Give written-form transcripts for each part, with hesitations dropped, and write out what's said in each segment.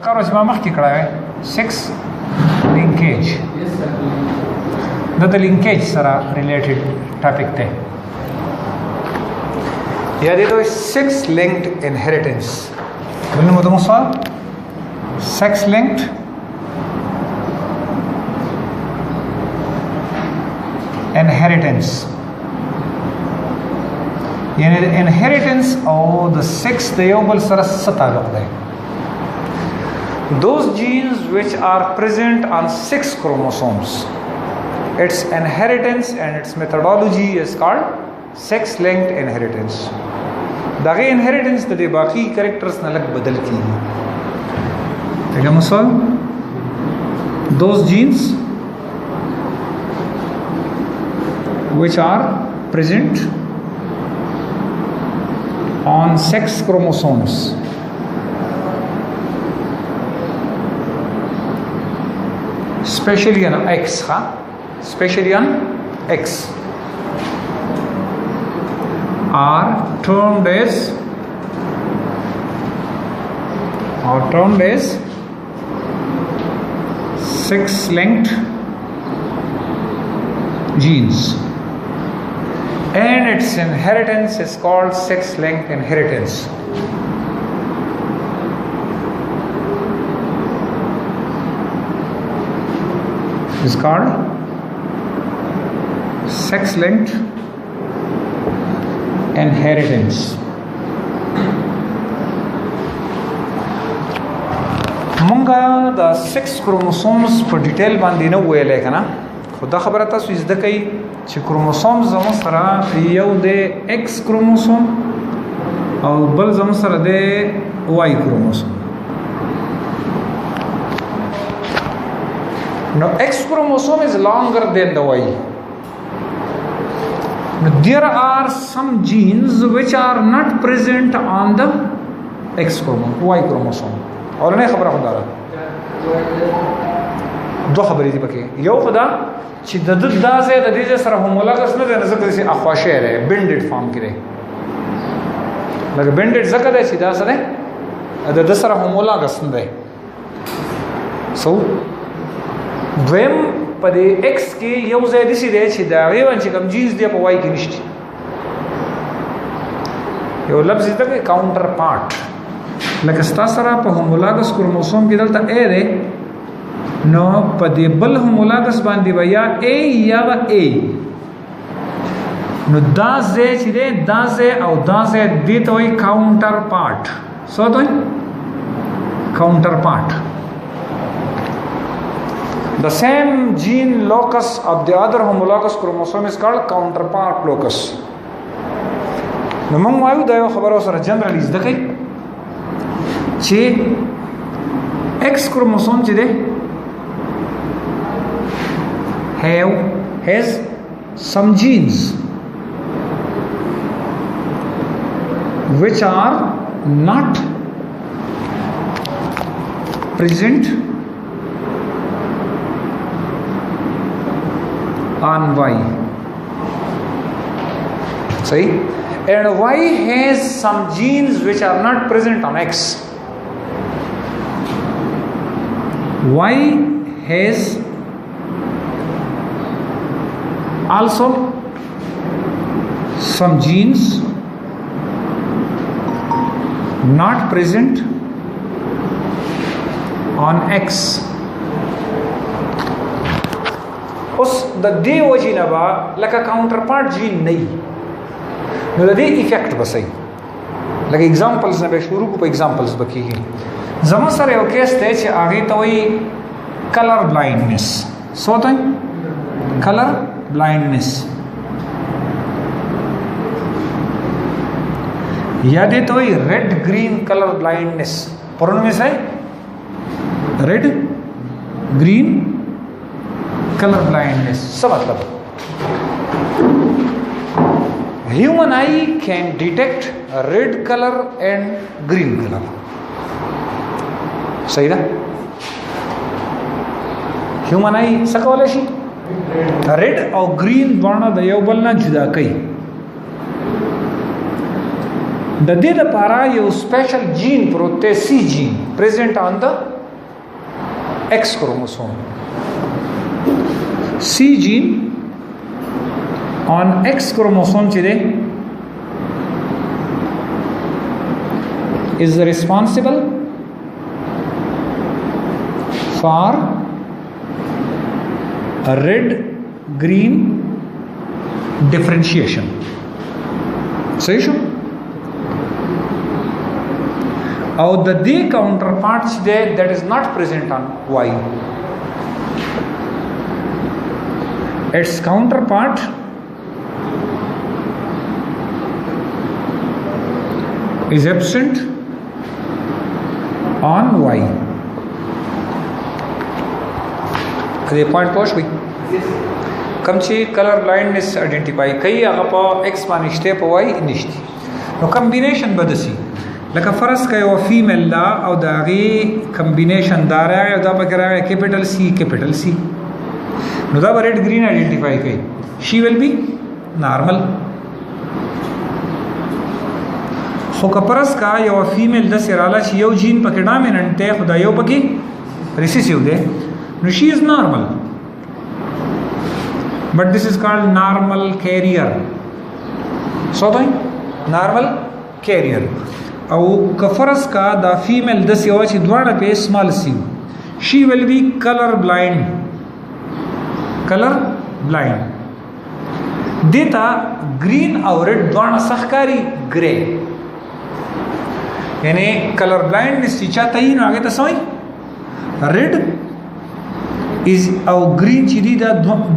کار چې ما مخکې کړی وی 6 لینکیج دا د لینکیج سره ریلیټډ ټاپک دی یا دې ته 6 linked inheritance ولنو مو د مصاب 6 linked inheritance یعنی د inheritance او د 6 د یو بل سره څه تعلق دی those genes which are present on 6 chromosomes its inheritance and its methodology is called 6 linked inheritance دغه inheritance د باقی characters نه لږ بدل کیږي دغه مثال those genes which are present on 6 chromosomes especially on X especially on X are termed as 6 linked genes and its inheritance is called 6 linked inheritance is called 6 linked inheritance مونږه د 6 chromosomes په ډیټیل باندې نه ویلې کنه خو دا خبره تاسو زده کړئ چې کروموسوم زمو سره یو د X کروموسوم او بل زمو سره د Y کروموسوم Now X chromosome is longer than the Y. Now, there are some genes which are not present on the X chromosome, Y chromosome. اور نه خبره خو دارا دوه خبرې دي پکې یو خدا چې د دازه د دې سره هومولوګس نه ده ځکه چې اخواشه ده بینډډ فارم کې ده لکه بینډډ ځکه ده چې دا سره د سره هومولوګس نه ده سو دویم په دې X کې یو ځای دي چې دا غوښن چې کوم جینز دی په Y کې نشته یو لفظ دی چې کاونټر پارت لکه ستا سره په هومولوګس کروموسوم کې دلته A ده نو په دې بل هومولوګس باندې ویا A یا A نو دا ځای چې دی دا ځای او دا ځای دې ته وایي کاونټر پارت څه ته وایي کاونټر پارت The same gene locus of the other homologous chromosome is called counterpart locus. نو موږ وایو دا یو خبره سره جنرالي زده کوي چې X chromosome چې دی has some genes which are not present on Y. See? And Y has some genes which are not present on X. Y has also some genes not present on X. اوس د دې وجینه با لکه کاونټر پارت جین نه نو د دې افیکټ بسای لکه اگزامپلز نه به شروع کو په اگزامپلز بکیږي زمو سره یو کیس ته چې هغه ته وی کلر بلایندنس سوته کلر بلایندنس یا دې ته وی ریډ گرین کلر بلایندنس پرونه می سره ریډ گرین color blindness څه مطلب human eye can detect red color and green color صحیح ده human eye څه کولای شي red او green ورنه د یو بل نه جدا کوي د دې لپاره یو سپیشل جین پروتې سی جین present on the X chromosome. C gene on X chromosome is responsible for a red-green differentiation. सही शो और the D counterpart that is not present on Y. Its counterpart is absent on Y. अरे पॉइंट पहुंच गई कम ची colour blindness identify कई अगपा एक्स मानिश्ते पवाई निश्ती नो कॉम्बिनेशन बदसी लका फरस का यो फीमेल ला और दागी कॉम्बिनेशन दारा है दा पकड़ा है कैपिटल सी नो दा रेड ग्रीन आइडेंटिफाई कई शी विल बी नॉर्मल खो कपरस का यो फीमेल द सिराला ची यो जीन पकड़ा में नंटे खुदा यो पकी recessive they know she is normal but this is called normal carrier. So normal carrier और कफरस का द फीमेल द सेवा ची द्वारा पे small C she will be color blind देता ग्रीन और रेड द्वारा सहकारी ग्रे यानी कलर ब्लाइंडनेस ची चाहता ही ना आगे तो समझ red is our green chidi da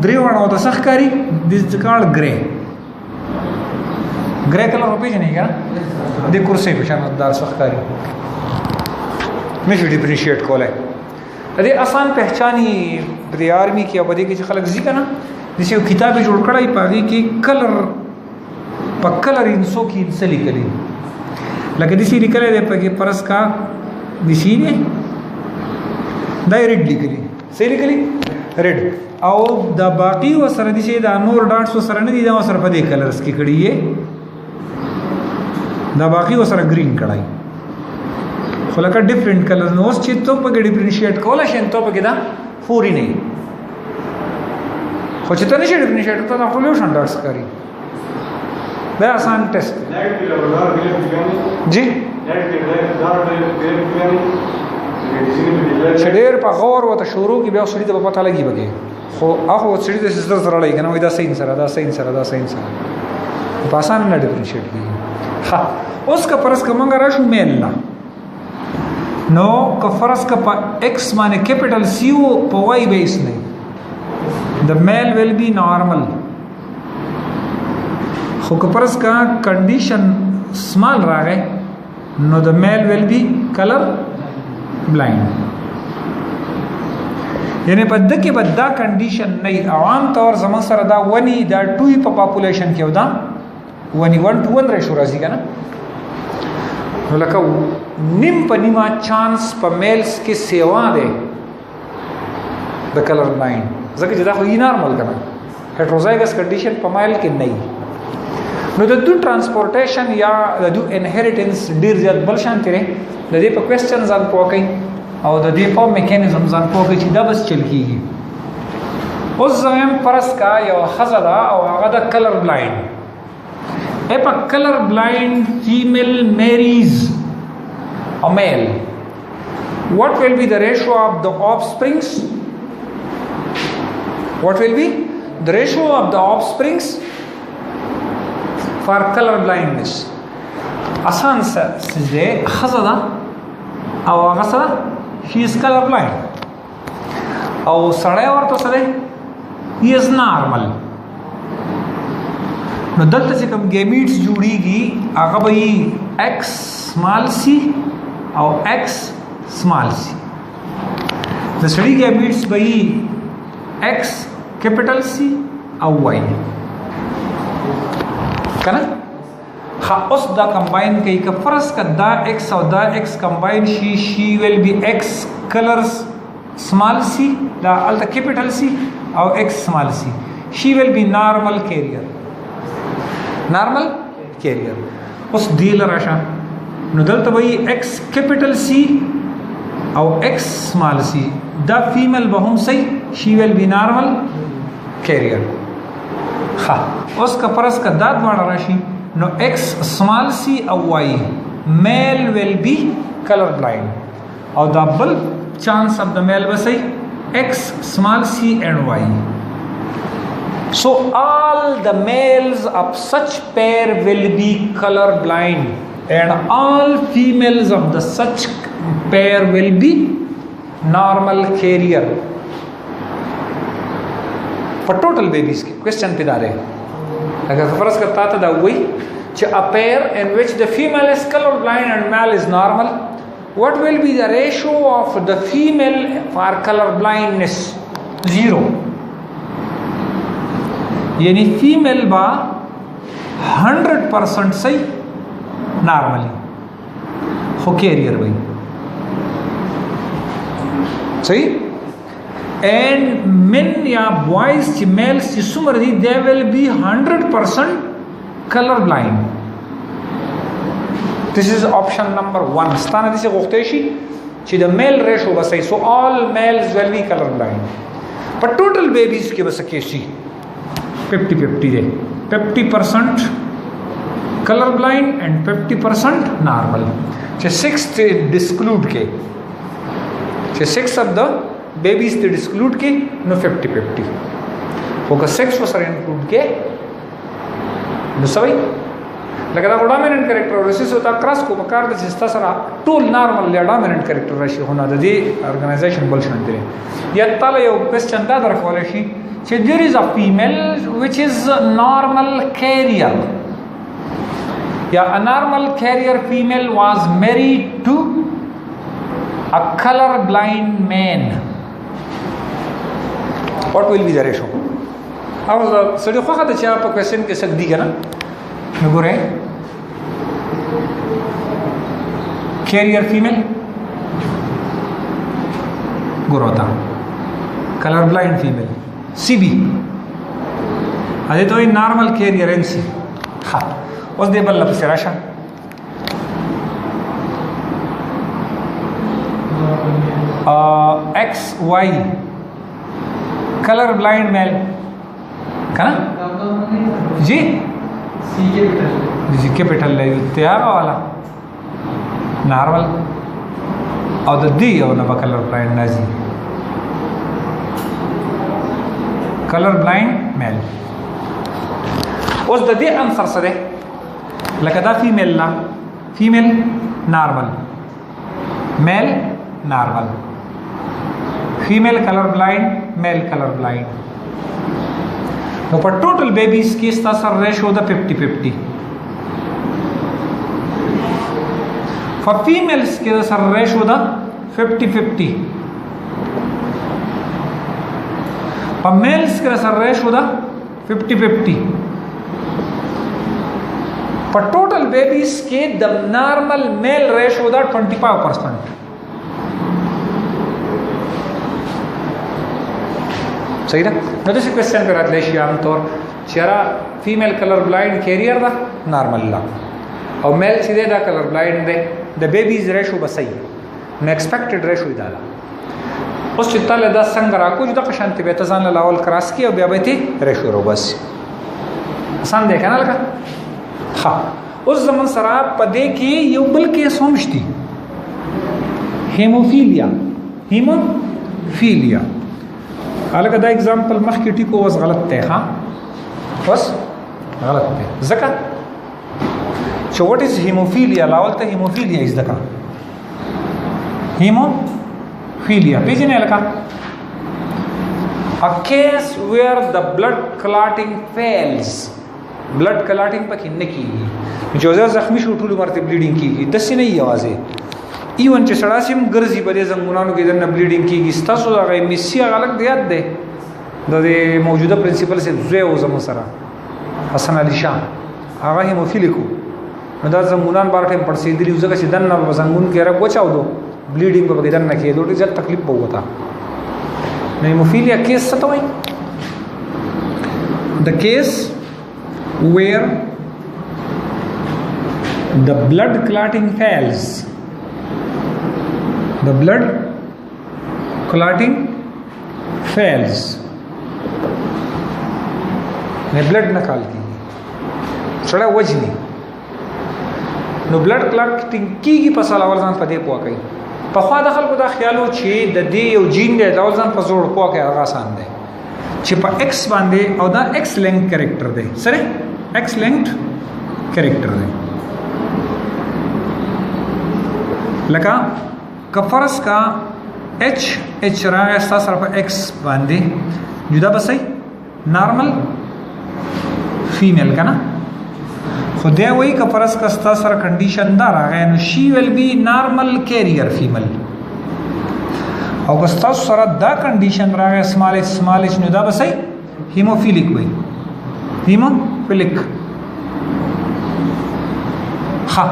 drewana होता सहकारी this is called gray color होपे जने क्या दे कुर्सी पे शानदार सहकारी मैं डिफरेंशिएट कोला है अरे आसान पहचानी बदे आर्मी की बदे की खलक जी का ना जिसे किताबें जोड़ कड़ा ही पागी कि कलर इंसो की इनसे लिखली लगे दिसी निकले दे पागी परस का दिसी ने डायरेक्ट लिखली सही लिखली रेड और द बाकी वो सर दिसे द नोर डॉट्स वो सर नहीं दा वो सर पदे कलर्स की कड़ी है द बाकी वो सर ग्रीन कड़ाई खोला का डिफरेंट कलर्स नो उस चित्तों पर डिफरेंशिएट कोला शेंतो पर किदा पूरी नहीं हो चित्त नहीं डिफरेंशिएट होता ना फ्लूशन डॉट्स करी बड़ा आसान टेस्ट जी छडेर पर गौर व तशुरू की ब्याह सड़ी तो पता लगी बगे खो आखो सड़ी तो सिस्टर जरा लगी ना इधर सही सर पासान ना डिफरेंशिएट की हाँ उसका परस का मंगा राशु मेल ला नो का फरस का एक्स माने कैपिटल सी ओ पवाई बेस नहीं the male will be normal खो का परस का कंडीशन स्मॉल रहा गए no the male will be colour blind यानी बद्दा के बद्दा कंडीशन नहीं आम तौर जमा सर दा वनी दा टू ही पॉपुलेशन के होता वनी 1:1 रेशो राजी का ना लका निम पनिमा चांस पर मेल्स के सेवा दे द कलर ब्लाइंड जके जदा हो नॉर्मल करना हेटेरोजाइगस कंडीशन पर मेल के नहीं नो द दु ट्रांसपोर्टेशन या द दु इनहेरिटेंस डीर जद बलशान तेरे द दे पर क्वेश्चन जान पोकई और द दे पर मैकेनिज्म जान पोकई ची दा बस चल की उस जम परस का या खजदा और आगा कलर ब्लाइंड ए पर colour blind female marries a male what will be the ratio of the offsprings for color blindness आसान से खजदा और गसदा she is color blind और सड़े और तो सड़े he is normal न दल्त से कम गेमीट्स जुड़ीगी आगा भाई x स्मॉल c और x small c the study gametes भाई x कैपिटल C और y कना हाँ उस दा कंबाइन कई का फर्स्ट का दा x और दा x combine she will be x colors small c दा अल्टा कैपिटल C और x small c she will be normal carrier उस डील राशा नुदल तो भाई x capital C او x small c دا فیمیل به هم سي she will be normal carrier. ها اوس کا پرس کا دا دوانه راشي نو x small c او y male will be color blind او دا بل chance of the male به سي x small c and y. So all the males of such pair will be color blind and all females of the such pair will be normal carrier. For total babies की question पे डाले अगर फर्ज करता था दा वही कि a pair in which the female is color blind and male is normal, what will be the ratio of the female for color blindness? 0. यानी फीमेल बा 100% सही नॉर्मली हो कैरियर भाई सही एंड मेन या बॉयज मेल्स सुमर दी they will be 100% colour blind. This is option number 1 स्थान दिसे गोख्तेशी ची द मेल रेशो बसई so all males will be colour blind पर टोटल बेबीज के बस केसी 50-50 है 50% कलर ब्लाइंड एंड 50% नॉर्मल. 6 डिस्क्लूड के 6 ऑफ द बेबीज ते डिस्क्लूड के नो 50-50 होगा 6 वो सर इंक्लूड के नो सभी लगा दा डोमिनेंट कैरेक्टर और इसी होता क्रॉस को मकार द जिस्ता सरा टूल नॉर्मल या डोमिनेंट कैरेक्टर रशी होना दी ऑर्गेनाइजेशन बोलशन दे या ताला यो क्वेश्चन दा दर फॉलोशी So there is a female which is a normal carrier. Yeah, a normal carrier female was married to a color blind man. What will be the ratio? I was study खो खाते चार पर question के सक दी क्या ना? नगुरे carrier female गुरोता color blind female. CB अरे तो ये नॉर्मल कैरियर NC हाँ उस दे बल्ला पे राशा XY कलर ब्लाइंड मेल क्या जी जी कैपिटल ले तैयार वाला नॉर्मल और द दी और ना कलर ब्लाइंड ना जी कलर ब्लाइंड मेल उस दे आंसर सदे लकदा फीमेल ना female normal male normal female colour blind male colour blind. तो पर टोटल बेबीज की इस सर रेशो द 50-50 फॉर फीमेल्स के सर रेशो द 50-50 पर मेल्स के सर रेशो द 50-50 पर टोटल बेबीज के the normal male ratio the 25%. सही ना तो दिस क्वेश्चन पे रख लेशी आमतौर चेहरा फीमेल कलर ब्लाइंड कैरियर दा नॉर्मल ला और मेल सीधे दा कलर ब्लाइंड दे द बेबीज रेशो बसई न एक्सपेक्टेड रेशो इदाला उस चित्ता ले दा संगरा कुछ दा शांति बेतजान लावल क्रॉस की और बेबती रेशो रो बस आसान देखा ना लगा हाँ उस जमान सरा पदे की युबल के सोमश्ती हेमोफीलिया अलग दा एग्जाम्पल मख की टिको वस गलत है हाँ बस गलत है जका so what is hemophilia लावल तो hemophilia is the hemophilia पेजने लगा a case where the blood clotting fails blood clotting पकी न की जो जख्मी शूटुल मरते ब्लीडिंग की दस नहीं आवाज़ इवन चे सड़ासिम गर्जी बड़े जंगुनानों के इधर न ब्लीडिंग की स्तासो जागा मिसिया अलग दियात दे दे मौजूदा प्रिंसिपल से जुए हो जम सरा हसन अली शाह आगा हेमोफिलिको मदा जंगुनान बार टेम पड़ से दिली उजगा से दन ना जंगुन के रब बचाओ दो ब्लीडिंग पर इधर न किए दो जब तकलीफ बहुत था नहीं हेमोफिलिया केस सतो है the case where the blood clotting fails the blood clotting fails, ने ब्लड नकाल की सड़ा वजनी नो ब्लड क्लॉटिंग की पसाल अवल ځان پدې پوه کوي په خوا د خلکو دا خیالو چې د دې یو جین دی دا ځان په زور پوه کوي هغه آسان دی چې په ایکس باندې او دا ایکس لینک کریکټر دی سره ایکس لینک کریکټر دی لکه کفرس کا एच एच रागा स्ता सर पर एक्स बांधे जुदा बस नॉर्मल फीमेल का ना खुदे वही का फरस का स्ता सर कंडीशन दार आ गया she will be normal carrier female और कस्ता सर दा कंडीशन रागा स्मॉल एच जुदा बस हीमोफिलिक भाई हीमोफिलिक हाँ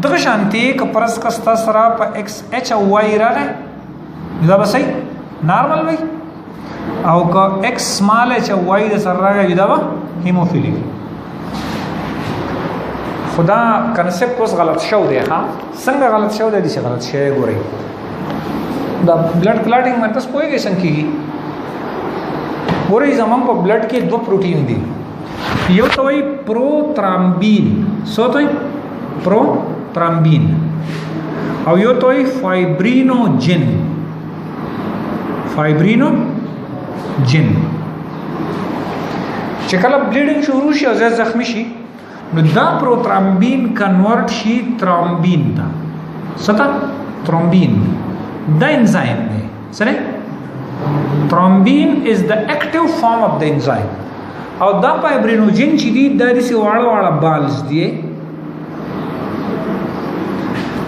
दग शांति का फरस का स्ता सर पर एक्स एच और वाई रागा जुदा बस नॉर्मल भाई और का x small H why they sir रहा जुदा बा हीमोफिलिक खुदा कंसेप्ट उस गलत शो दे हाँ संग गलत शो दे दिसे गलत शे गोरे द ब्लड क्लॉटिंग में तस कोई कैसन की गोरे जमन को ब्लड के दो प्रोटीन दी यो तो वही प्रोथ्रम्बिन सो तो प्रोथ्रम्बिन और यो तो वही फाइब्रिनोजेन چې کله بلیډینګ شروع شي او زخمی شي نو دا پروترامبین کنورټ شي ترومبین ته ستا ترومبین دا انزایم دی سره ترومبین از د اکټیو فارم اف د انزایم او دا فایبرینوجن چې دی د دې واړه بالز دی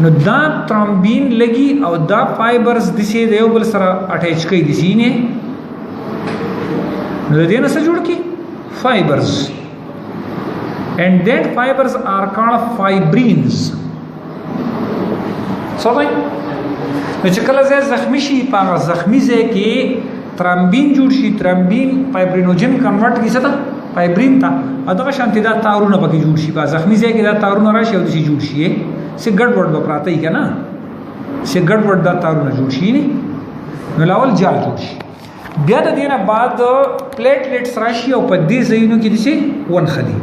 نو دا ترومبین لګي او دا فایبرز د سي د یو بل سره اٹیچ کوي د سینې نو د دې نه څه جوړ کی fibers and that fibers are called fibrins so right نو چې کله زخمی شي په زخمی ځای کې ترومبین جوړ شي ترومبین فایبرینوجن کنورټ کیسه تا فایبرین تا اته شانتی دا تارونه پکې جوړ شي په زخمی ځای کې دا تارونه راشي او د شي جوړ شي څه ګډوډ به پراته یې کنه څه ګډوډ دا تارونه جوړ شي نو لاول جال جوړ شي بیا د دینه بعد پلیټلیټس راشي او په دې ځایونو کې دي ون خلی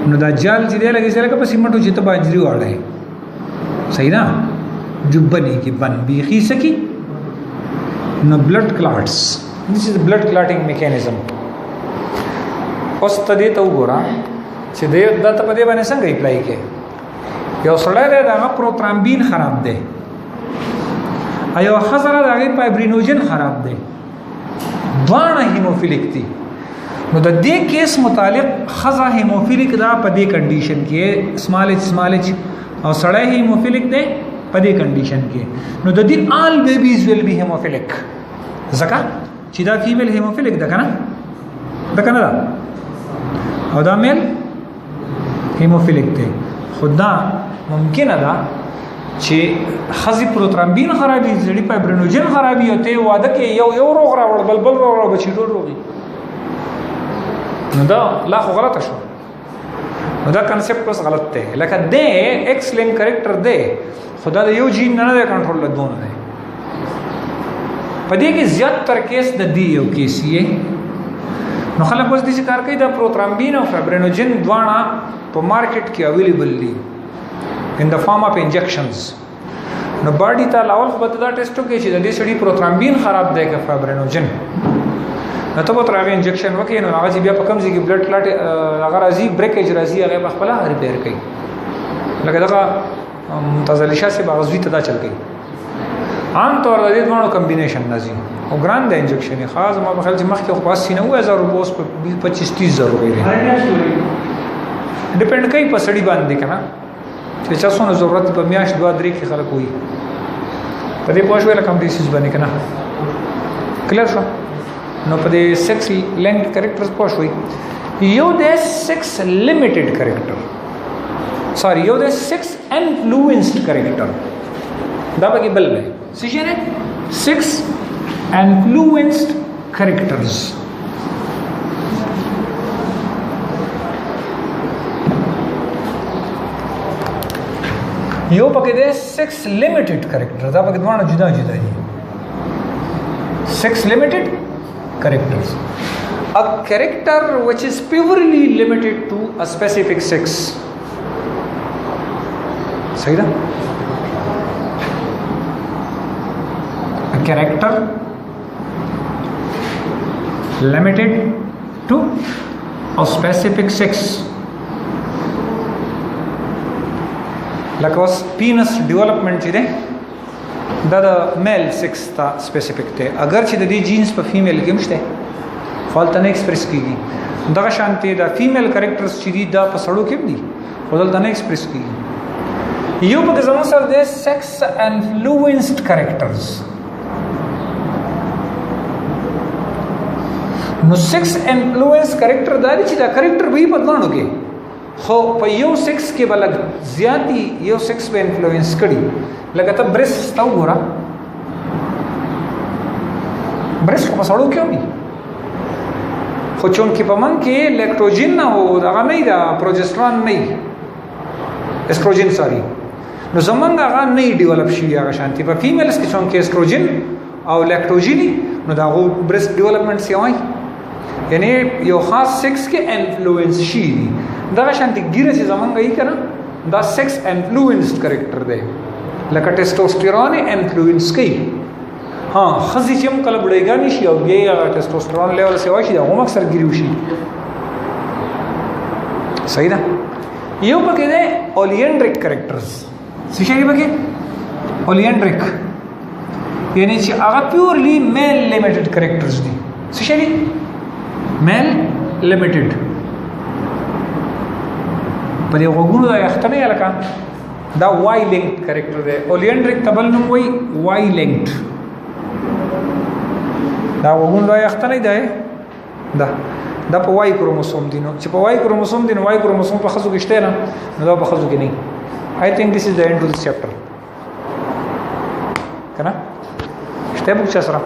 نو دا جال چې دی لګي سره په سیمټو چې ته باجری واړی صحیح نه جوبني کې بن بيخي سکی نو بلډ کلاټس this is the blood clotting mechanism اوس ته دې ته وګوره چې دې د ته په دې باندې څنګه اپلای کې یو سړی دی دا پروترامبین خراب دی ایو خزر دغه فایبرینوجن خراب دی دوانه هیموفیلیک دي نو د دې کیس متعلق خزا هیموفیلیک دا په دې کنډیشن کې سمال ایچ او سړی هیموفیلیک دی په دې کنډیشن کې نو د دې آل بیبیز ویل بی هیموفیلیک ځکه چې دا فیمیل هیموفیلیک ده کنه او دا میل هیموفیلیک دی خدا ممکن ده چې خزي پروترامبین خرابي زړی فایبرینوجن خرابي او ته واده کې یو روغ راوړ بل راوړ بچی ټول روغي نو دا لا خو غلطه شو نو دا کنسپټ اوس غلط دی لکه د ایکس لینک کریکټر دی خدا د یو جین نه دی کنټرول لدونه دی پدې کې زیات تر کیس د دی یو کیس یې نو خلک اوس دې کار کوي دا پروترامبین او فایبرینوجن دواړه په مارکیټ کې اویلیبل دي in the form of injections نو باډي ته لاول خو دا ټیسټو کې چې د دې سړي پروترامبین خراب دی که فایبرینوجن نو ته به تراوی انجکشن وکړي نو هغه چې بیا په کم ځای کې بلډ کلاټ هغه راځي بریکیج راځي هغه په خپل ریپیر کوي لکه دا متزلی شاسه باغزوی ته دا چل کوي عام طور د دې دوه کمبینیشن راځي او ګران د انجکشن خاص ما په خیال چې مخکې خو 89000 روپیه اوس په 25-30,000 روپیه ډیپند کوي په سړي باندې کنه چې چا څونه ضرورت په میاش 2-3 کې خلک وي په دې پوښ ویل کوم ډیسیز باندې کنه کلیر شو نو په دې 6 لینک کریکټرز پوښ وي یو د 6 لیمیټډ کریکټر سوري یو د 6 انفلوئنسډ کریکټر دا به بل دی څه نه 6 انفلوئنسډ کریکټرز یو پکې دی 6 limited character دا پکې دوه جدا جدا دي 6 limited characters. A character which is purely limited to a specific 6. सही ना? A character limited to a specific 6. Like was penis development چې ده دا د میل 6 تا سپیسیفیک ته اگر چې د دې جینز په فیمیل کې مشته فالته نه ایکسپریس کیږي دغه شانتي دا فیمیل کریکټرز چې دي دا په سړو کې دي خپل نه ایکسپریس کیږي یو په زموږ سره د سیکس انفلوئنسډ کریکټرز نو سیکس انفلوئنس کریکټر دا چې دا کریکټر به په ځانو کې خو په یو سیکس کې بلګ زیاتی یو سیکس په انفلوئنس کړي لکه ته برس تاو ګورا برس په سړو کې وي خو چون کې په من کې لیکټروجین نه هو دا نه دا پروجسترون نه استروجین سوري نو زمونږ هغه نه ډیولپ شي هغه شانتي په فیمیلز کې چون کې استروجین او لیکټروجین نو دا غو برس ډیولپمنٹ سی وای یعنی یو خاص سیکس کې انفلوئنس شي دا شانتي ګیره چې زمونږ یې کنه دا سیکس انفلوئنسډ کریکټر دی لکه ټیسټوسټيرون انفلوئنس کوي ها خزي چې هم کله بډایګانی شي او بیا هغه ټیسټوسټيرون لیول سي وای شي دا هم اکثر ګریو شي صحیح ده یو پکې ده اولیندریک کریکټرز څه شي پکې اولیندریک یعنی چې هغه پیورلی میل لیمیټډ کریکټرز دي څه شي میل لیمیټډ په دې وګورو دا اختنه لکه دا واي لینکډ کریکټر دی اولیندریک تبل نوم وای واي لینکډ دا وګورو دا اختنه دی دا په واي کروموسوم دی نو چې په واي کروموسوم دی نو واي کروموسوم په خزو کې شته نه نو دا په خزو کې نه I think this is the end of this chapter کنه شته بوچ سره